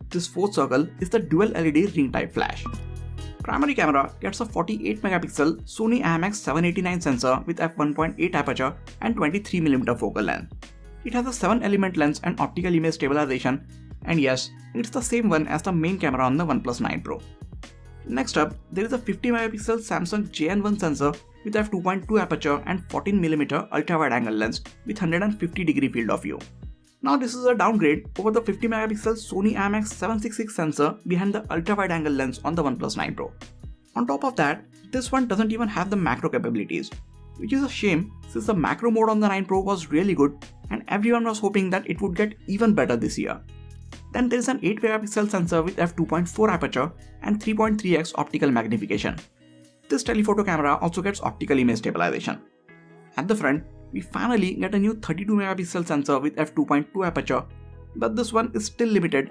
this fourth circle is the dual LED ring type flash. Primary camera gets a 48 megapixel Sony IMX789 sensor with f1.8 aperture and 23mm focal length. It has a 7-element lens and optical image stabilization, and yes, it's the same one as the main camera on the Oneplus 9 Pro. Next up, there is a 50 megapixel Samsung JN1 sensor with f2.2 aperture and 14mm ultra-wide angle lens with 150 degree field of view. Now this is a downgrade over the 50 megapixel Sony IMX766 sensor behind the ultra-wide angle lens on the Oneplus 9 Pro. On top of that, this one doesn't even have the macro capabilities, which is a shame since the macro mode on the 9 Pro was really good and everyone was hoping that it would get even better this year. Then there is an 8 megapixel sensor with f2.4 aperture and 3.3x optical magnification. This telephoto camera also gets optical image stabilization. At the front, we finally get a new 32 megapixel sensor with f2.2 aperture, but this one is still limited